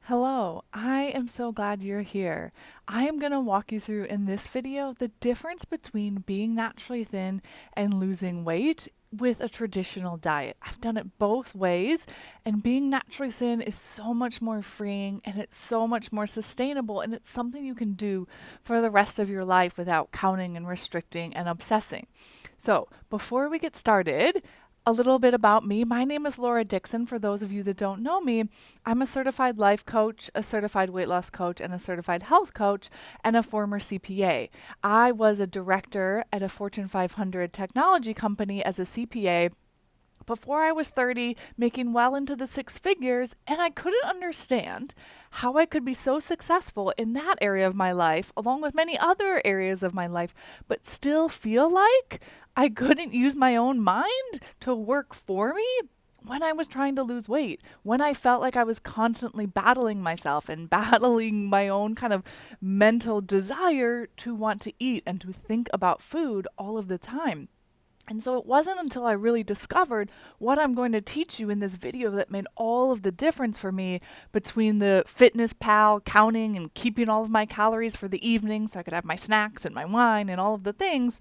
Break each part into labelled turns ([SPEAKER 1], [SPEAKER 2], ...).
[SPEAKER 1] Hello, I am so glad you're here. I am going to walk you through in this video the difference between being naturally thin and losing weight with a traditional diet. I've done it both ways, and being naturally thin is so much more freeing and it's so much more sustainable, and it's something you can do for the rest of your life without counting and restricting and obsessing. So, before we get started, a little bit about me. My name is Laura Dixon. For those of you that don't know me, I'm a certified life coach, a certified weight loss coach, and a certified health coach, and a former CPA. I was a director at a Fortune 500 technology company as a CPA before I was 30, making well into the six figures, and I couldn't understand how I could be so successful in that area of my life, along with many other areas of my life, but still feel like I couldn't use my own mind to work for me when I was trying to lose weight, when I felt like I was constantly battling myself and battling my own kind of mental desire to want to eat and to think about food all of the time. And so it wasn't until I really discovered what I'm going to teach you in this video that made all of the difference for me between the fitness pal counting and keeping all of my calories for the evening so I could have my snacks and my wine and all of the things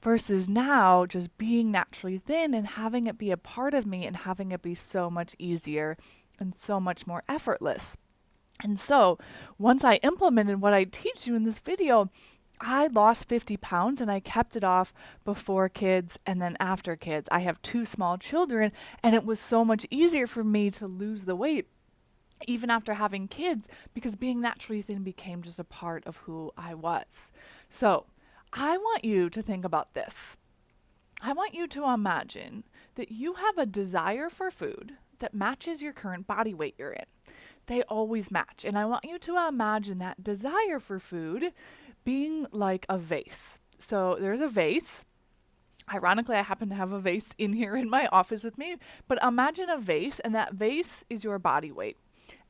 [SPEAKER 1] versus now just being naturally thin and having it be a part of me and having it be so much easier and so much more effortless. And so once I implemented what I teach you in this video, I lost 50 pounds and I kept it off before kids and then after kids. I have two small children, and it was so much easier for me to lose the weight even after having kids because being naturally thin became just a part of who I was. So I want you to think about this. I want you to imagine that you have a desire for food that matches your current body weight you're in. They always match. And I want you to imagine that desire for food being like a vase. So there's a vase. Ironically, I happen to have a vase in here in my office with me, but imagine a vase, and that vase is your body weight.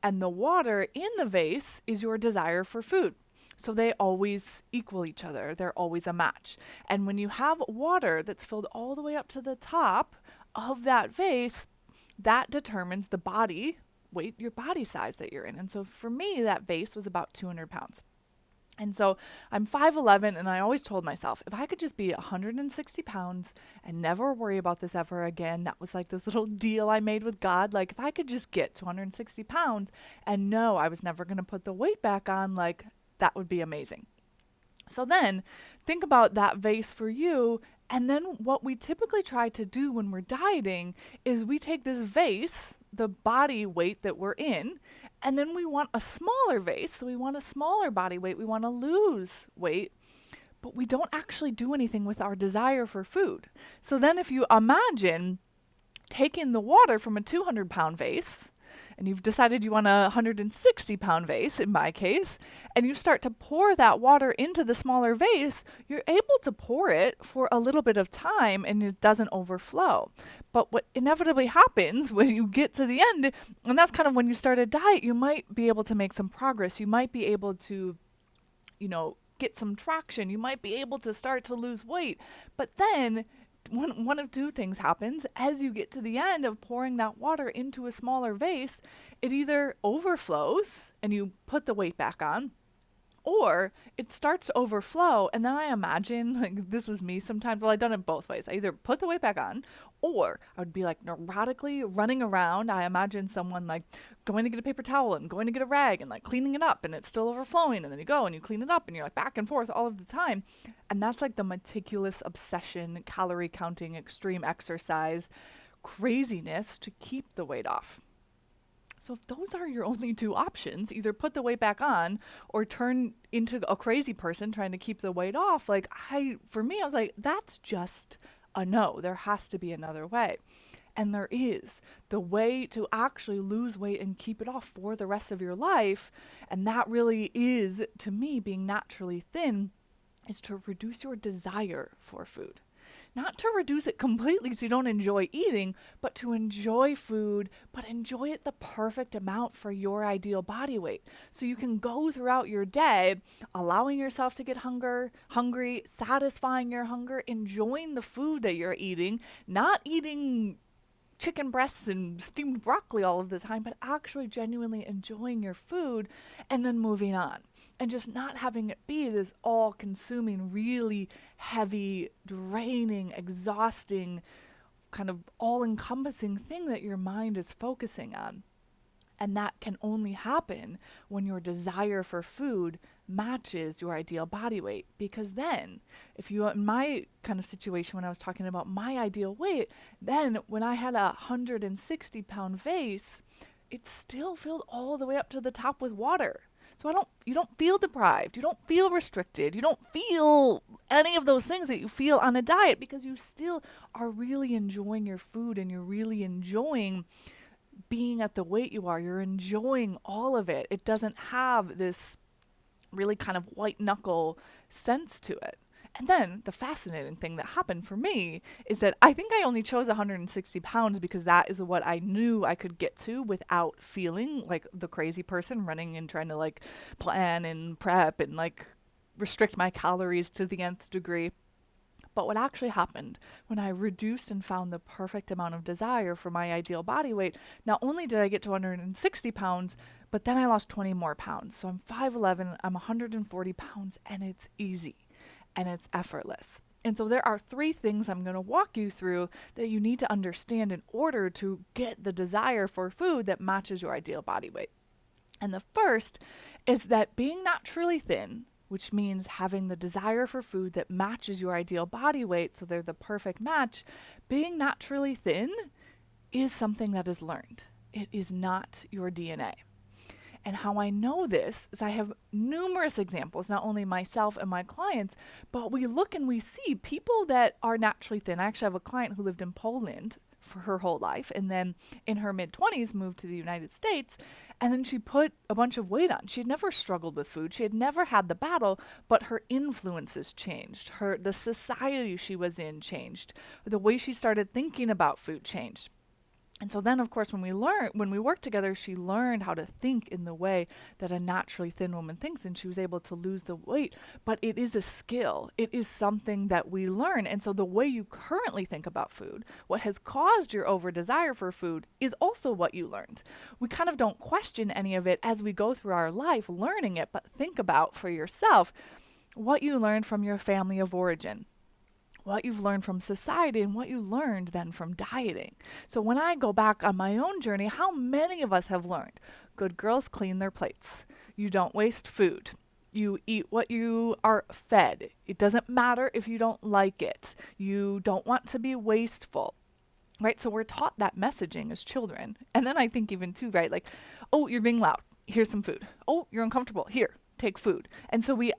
[SPEAKER 1] And the water in the vase is your desire for food. So they always equal each other. They're always a match. And when you have water that's filled all the way up to the top of that vase, that determines the body weight, your body size that you're in. And so for me, that vase was about 200 pounds. And so I'm 5'11", and I always told myself, if I could just be 160 pounds and never worry about this ever again, that was like this little deal I made with God. Like, if I could just get to 160 pounds and know I was never going to put the weight back on, like, that would be amazing. So then think about that vase for you. And then what we typically try to do when we're dieting is we take this vase, the body weight that we're in, and then we want a smaller vase. So we want a smaller body weight. We want to lose weight, but we don't actually do anything with our desire for food. So then if you imagine taking the water from a 200-pound vase, and you've decided you want a 160-pound vase, in my case, and you start to pour that water into the smaller vase, you're able to pour it for a little bit of time and it doesn't overflow. But what inevitably happens when you get to the end, and that's kind of when you start a diet, you might be able to make some progress. You might be able to, get some traction. You might be able to start to lose weight. But then one of two things happens. As you get to the end of pouring that water into a smaller vase, it either overflows and you put the weight back on, or it starts to overflow. And then I imagine, like, this was me sometimes. Well, I've done it both ways. I either put the weight back on, or I would be like neurotically running around. I imagine someone like going to get a paper towel and going to get a rag and like cleaning it up, and it's still overflowing. And then you go and you clean it up, and you're like back and forth all of the time. And that's like the meticulous obsession, calorie counting, extreme exercise, craziness to keep the weight off. So if those are your only two options, either put the weight back on or turn into a crazy person trying to keep the weight off, for me, I was like, that's just a no. There has to be another way. And there is. The way to actually lose weight and keep it off for the rest of your life, and that really is, to me, being naturally thin, is to reduce your desire for food. Not to reduce it completely so you don't enjoy eating, but to enjoy food, but enjoy it the perfect amount for your ideal body weight. So you can go throughout your day allowing yourself to get hungry, satisfying your hunger, enjoying the food that you're eating, not eating chicken breasts and steamed broccoli all of the time, but actually genuinely enjoying your food and then moving on. And just not having it be this all consuming, really heavy, draining, exhausting, kind of all encompassing thing that your mind is focusing on. And that can only happen when your desire for food matches your ideal body weight. Because then, if you, in my kind of situation when I was talking about my ideal weight, then when I had a 160-pound vase, it still filled all the way up to the top with water. So you don't feel deprived, you don't feel restricted, you don't feel any of those things that you feel on a diet, because you still are really enjoying your food and you're really enjoying being at the weight you are. You're enjoying all of it. It doesn't have this really kind of white knuckle sense to it. And then the fascinating thing that happened for me is that I think I only chose 160 pounds because that is what I knew I could get to without feeling like the crazy person running and trying to like plan and prep and like restrict my calories to the nth degree. But what actually happened when I reduced and found the perfect amount of desire for my ideal body weight, not only did I get to 160 pounds, but then I lost 20 more pounds. So I'm 5'11", I'm 140 pounds, and it's easy and it's effortless. And so there are 3 things I'm going to walk you through that you need to understand in order to get the desire for food that matches your ideal body weight. And the first is that being naturally thin, which means having the desire for food that matches your ideal body weight, so they're the perfect match, being naturally thin is something that is learned. It is not your DNA. And how I know this is I have numerous examples, not only myself and my clients, but we look and we see people that are naturally thin. I actually have a client who lived in Poland for her whole life, and then in her mid-20s moved to the United States, and then she put a bunch of weight on. She had never struggled with food. She had never had the battle, but her influences changed. The society she was in changed. The way she started thinking about food changed. And so then, of course, when we worked together, she learned how to think in the way that a naturally thin woman thinks, and she was able to lose the weight. But it is a skill. It is something that we learn. And so the way you currently think about food, what has caused your over desire for food, is also what you learned. We kind of don't question any of it as we go through our life learning it, but think about for yourself what you learned from your family of origin, what you've learned from society, and what you learned then from dieting. So when I go back on my own journey, how many of us have learned? Good girls clean their plates. You don't waste food. You eat what you are fed. It doesn't matter if you don't like it. You don't want to be wasteful. Right? So we're taught that messaging as children. And then I think even too, right? Like, oh, you're being loud. Here's some food. Oh, you're uncomfortable. Here. Take food. And so we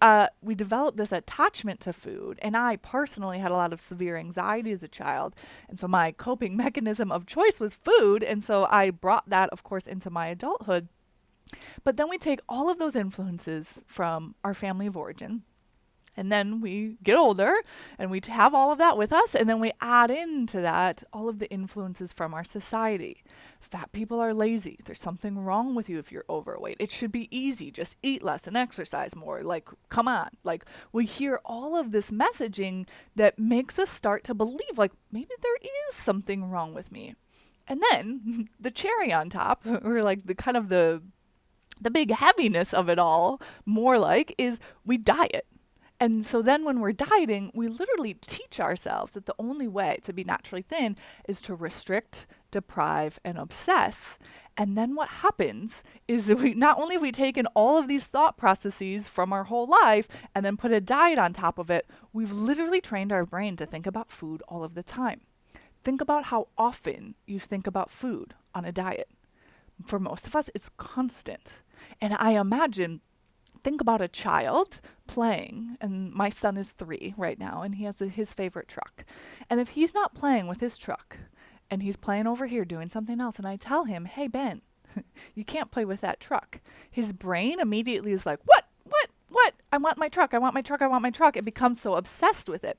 [SPEAKER 1] developed this attachment to food, and I personally had a lot of severe anxiety as a child, and so my coping mechanism of choice was food, and so I brought that, of course, into my adulthood. But then we take all of those influences from our family of origin, and then we get older and we have all of that with us, and then we add into that all of the influences from our society. Fat people are lazy. There's something wrong with you if you're overweight. It should be easy. Just eat less and exercise more. Like, come on. Like, we hear all of this messaging that makes us start to believe, like, maybe there is something wrong with me. And then the cherry on top, or like the kind of the big heaviness of it all, more like, is we diet. And so then when we're dieting, we literally teach ourselves that the only way to be naturally thin is to restrict, deprive, and obsess. And then what happens is that not only have we taken all of these thought processes from our whole life and then put a diet on top of it, we've literally trained our brain to think about food all of the time. Think about how often you think about food on a diet. For most of us, it's constant. And I imagine, think about a child playing, and my son is 3 right now, and he has his favorite truck. And if he's not playing with his truck, and he's playing over here doing something else, and I tell him, hey, Ben, you can't play with that truck, his brain immediately is like, what? I want my truck, I want my truck, I want my truck. It becomes so obsessed with it.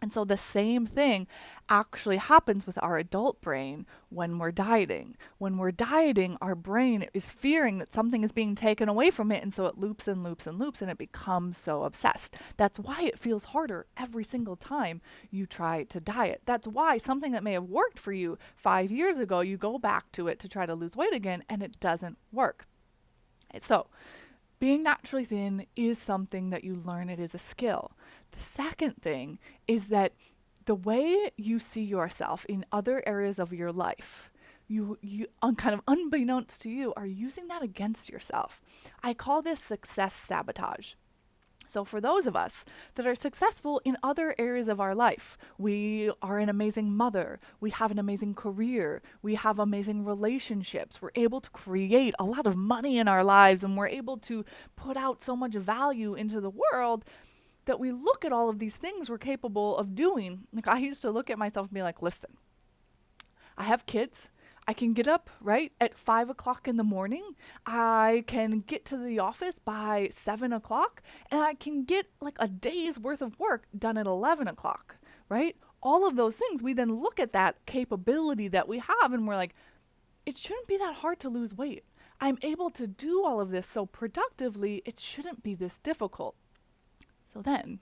[SPEAKER 1] And so the same thing actually happens with our adult brain when we're dieting. When we're dieting, our brain is fearing that something is being taken away from it, and so it loops and loops and loops, and it becomes so obsessed. That's why it feels harder every single time you try to diet. That's why something that may have worked for you 5 years ago, you go back to it to try to lose weight again, and it doesn't work. So being naturally thin is something that you learn. It is a skill. The second thing is that the way you see yourself in other areas of your life, you kind of unbeknownst to you, are using that against yourself. I call this success sabotage. So for those of us that are successful in other areas of our life, we are an amazing mother, we have an amazing career, we have amazing relationships, we're able to create a lot of money in our lives, and we're able to put out so much value into the world that we look at all of these things we're capable of doing. Like, I used to look at myself and be like, listen, I have kids. I can get up right at 5 o'clock in the morning. I can get to the office by 7 o'clock, and I can get like a day's worth of work done at 11 o'clock, right? All of those things, we then look at that capability that we have, and we're like, it shouldn't be that hard to lose weight. I'm able to do all of this so productively, it shouldn't be this difficult. So then,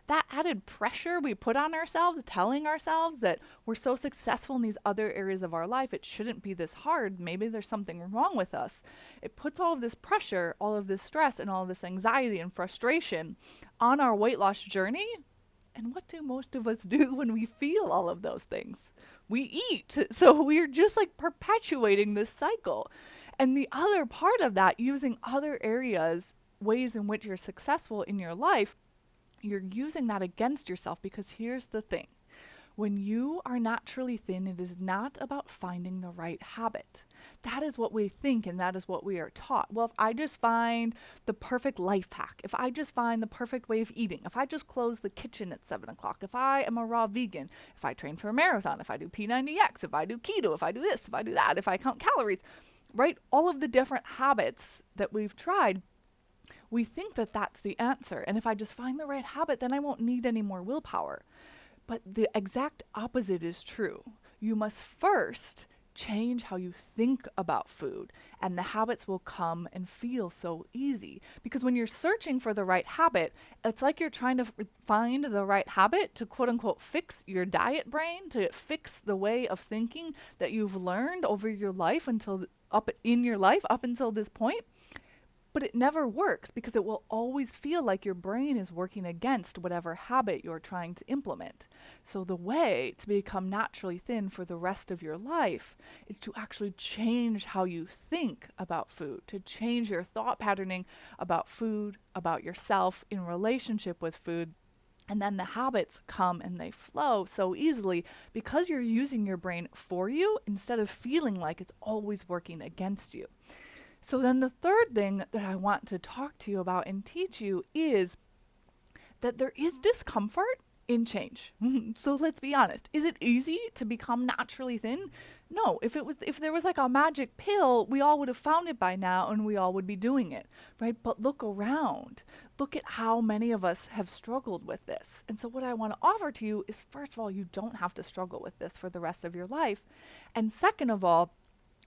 [SPEAKER 1] that added pressure we put on ourselves, telling ourselves that we're so successful in these other areas of our life, it shouldn't be this hard. Maybe there's something wrong with us. It puts all of this pressure, all of this stress, and all of this anxiety and frustration on our weight loss journey. And what do most of us do when we feel all of those things? We eat. So we're just like perpetuating this cycle. And the other part of that, using other areas, ways in which you're successful in your life, you're using that against yourself, because here's the thing. When you are naturally thin, it is not about finding the right habit. That is what we think, and that is what we are taught. Well, if I just find the perfect life hack, if I just find the perfect way of eating, if I just close the kitchen at 7 o'clock, if I am a raw vegan, if I train for a marathon, if I do P90X, if I do keto, if I do this, if I do that, if I count calories, right? All of the different habits that we've tried, we think that that's the answer. And if I just find the right habit, then I won't need any more willpower. But the exact opposite is true. You must first change how you think about food, and the habits will come and feel so easy. Because when you're searching for the right habit, it's like you're trying to find the right habit to quote unquote fix your diet brain, to fix the way of thinking that you've learned over your life up until this point. But it never works, because it will always feel like your brain is working against whatever habit you're trying to implement. So the way to become naturally thin for the rest of your life is to actually change how you think about food, to change your thought patterning about food, about yourself in relationship with food. And then the habits come and they flow so easily because you're using your brain for you instead of feeling like it's always working against you. So then the third thing that I want to talk to you about and teach you is that there is discomfort in change. So let's be honest. Is it easy to become naturally thin? No. If there was like a magic pill, we all would have found it by now and we all would be doing it, right? But look around. Look at how many of us have struggled with this. And so what I want to offer to you is, first of all, you don't have to struggle with this for the rest of your life. And second of all,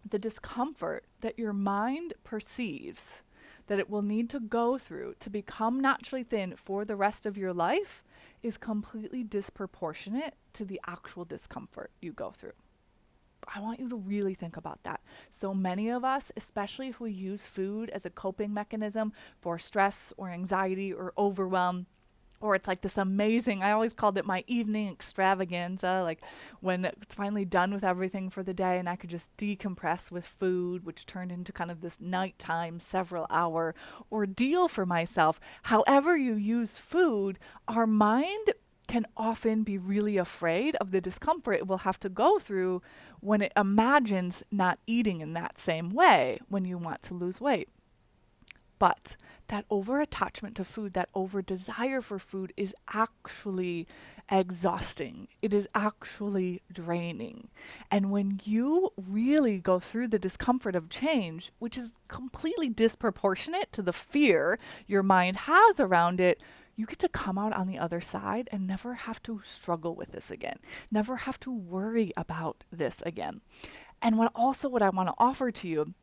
[SPEAKER 1] the discomfort that your mind perceives that it will need to go through to become naturally thin for the rest of your life is completely disproportionate to the actual discomfort you go through. I want you to really think about that. So many of us, especially if we use food as a coping mechanism for stress or anxiety or overwhelm, or it's like this amazing, I always called it my evening extravaganza, like when it's finally done with everything for the day and I could just decompress with food, which turned into kind of this nighttime, several hour ordeal for myself. However you use food, our mind can often be really afraid of the discomfort it will have to go through when it imagines not eating in that same way when you want to lose weight. But that over-attachment to food, that over-desire for food is actually exhausting. It is actually draining. And when you really go through the discomfort of change, which is completely disproportionate to the fear your mind has around it, you get to come out on the other side and never have to struggle with this again, never have to worry about this again. And what I want to offer to you,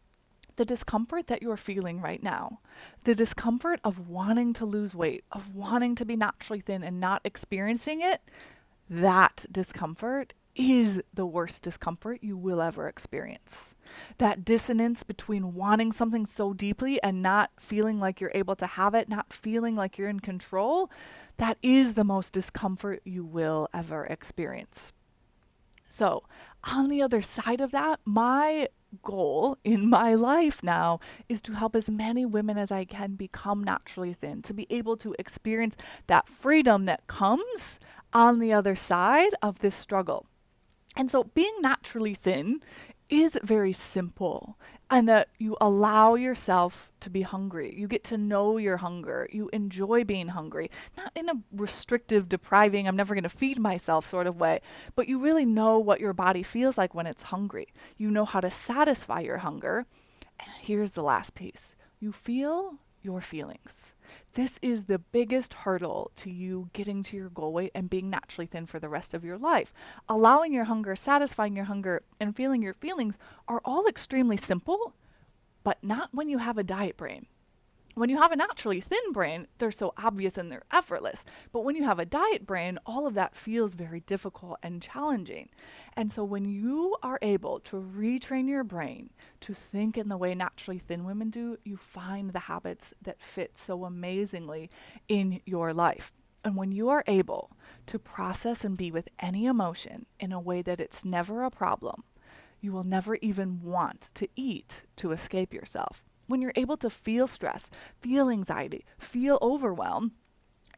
[SPEAKER 1] the discomfort that you're feeling right now, the discomfort of wanting to lose weight, of wanting to be naturally thin and not experiencing it, that discomfort is the worst discomfort you will ever experience. That dissonance between wanting something so deeply and not feeling like you're able to have it, not feeling like you're in control, that is the most discomfort you will ever experience. So, on the other side of that, my goal in my life now is to help as many women as I can become naturally thin, to be able to experience that freedom that comes on the other side of this struggle. And so being naturally thin is very simple, and that you allow yourself to be hungry. You get to know your hunger. You enjoy being hungry, not in a restrictive, depriving, I'm never going to feed myself sort of way, but you really know what your body feels like when it's hungry. You know how to satisfy your hunger. And here's the last piece. You feel your feelings. This is the biggest hurdle to you getting to your goal weight and being naturally thin for the rest of your life. Allowing your hunger, satisfying your hunger, and feeling your feelings are all extremely simple, but not when you have a diet brain. When you have a naturally thin brain, they're so obvious and they're effortless. But when you have a diet brain, all of that feels very difficult and challenging. And so when you are able to retrain your brain to think in the way naturally thin women do, you find the habits that fit so amazingly in your life. And when you are able to process and be with any emotion in a way that it's never a problem, you will never even want to eat to escape yourself. When you're able to feel stress, feel anxiety, feel overwhelm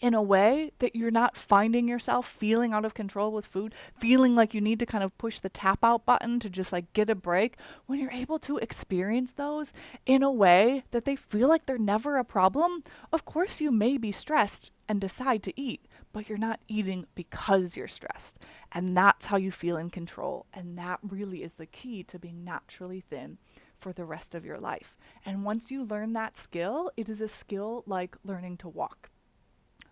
[SPEAKER 1] in a way that you're not finding yourself feeling out of control with food, feeling like you need to kind of push the tap out button to just like get a break, when you're able to experience those in a way that they feel like they're never a problem, of course you may be stressed and decide to eat, but you're not eating because you're stressed. And that's how you feel in control. And that really is the key to being naturally thin for the rest of your life. And once you learn that skill, it is a skill like learning to walk.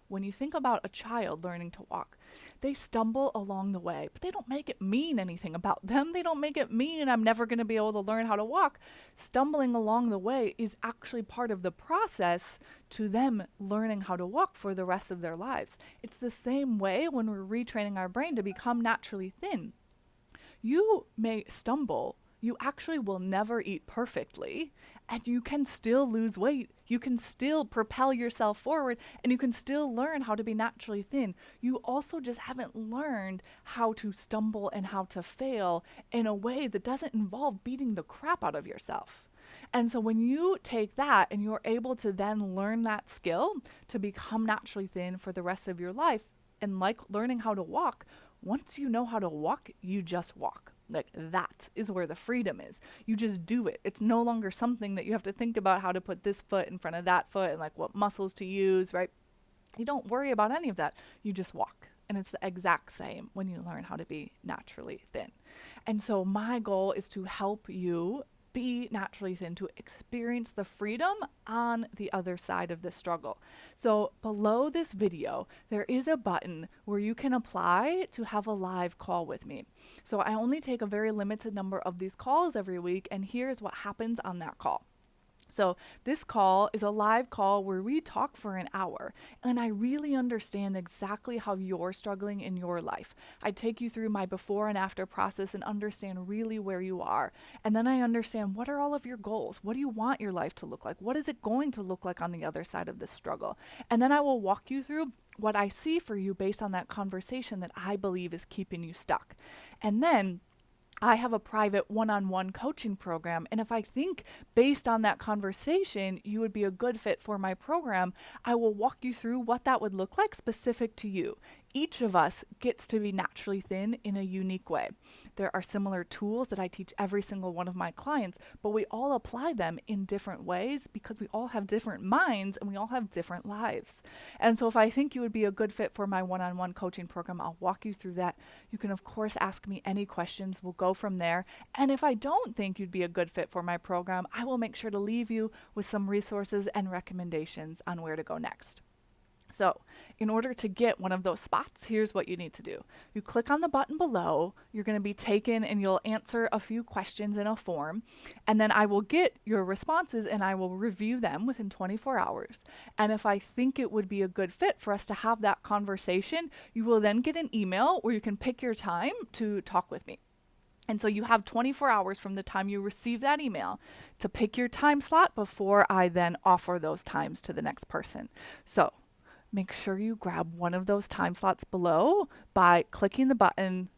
[SPEAKER 1] When you think about a child learning to walk, they stumble along the way, but they don't make it mean anything about them. They don't make it mean I'm never going to be able to learn how to walk. Stumbling along the way is actually part of the process to them learning how to walk for the rest of their lives. It's the same way when we're retraining our brain to become naturally thin. You may stumble. You actually will never eat perfectly, and you can still lose weight. You can still propel yourself forward, and you can still learn how to be naturally thin. You also just haven't learned how to stumble and how to fail in a way that doesn't involve beating the crap out of yourself. And so when you take that and you're able to then learn that skill to become naturally thin for the rest of your life, and like learning how to walk, once you know how to walk, you just walk. Like that is where the freedom is. You just do it. It's no longer something that you have to think about how to put this foot in front of that foot and like what muscles to use, right? You don't worry about any of that. You just walk. And it's the exact same when you learn how to be naturally thin. And so my goal is to help you be naturally thin, to experience the freedom on the other side of the struggle. So below this video, there is a button where you can apply to have a live call with me. So I only take a very limited number of these calls every week, and here's what happens on that call. So this call is a live call where we talk for an hour, and I really understand exactly how you're struggling in your life. I take you through my before and after process and understand really where you are. And then I understand, what are all of your goals? What do you want your life to look like? What is it going to look like on the other side of this struggle? And then I will walk you through what I see for you based on that conversation that I believe is keeping you stuck. And then I have a private one-on-one coaching program, and if I think based on that conversation you would be a good fit for my program, I will walk you through what that would look like specific to you. Each of us gets to be naturally thin in a unique way. There are similar tools that I teach every single one of my clients, but we all apply them in different ways because we all have different minds and we all have different lives. And so if I think you would be a good fit for my one-on-one coaching program, I'll walk you through that. You can of course ask me any questions. We'll go from there. And if I don't think you'd be a good fit for my program, I will make sure to leave you with some resources and recommendations on where to go next. So, in order to get one of those spots, here's what you need to do. You click on the button below, you're going to be taken and you'll answer a few questions in a form, and then I will get your responses and I will review them within 24 hours. And if I think it would be a good fit for us to have that conversation, you will then get an email where you can pick your time to talk with me. And so you have 24 hours from the time you receive that email to pick your time slot before I then offer those times to the next person. So make sure you grab one of those time slots below by clicking the button,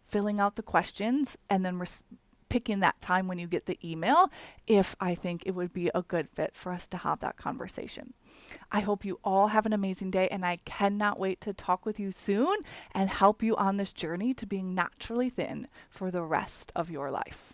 [SPEAKER 1] filling out the questions, and then picking that time when you get the email if I think it would be a good fit for us to have that conversation. I hope you all have an amazing day, and I cannot wait to talk with you soon and help you on this journey to being naturally thin for the rest of your life.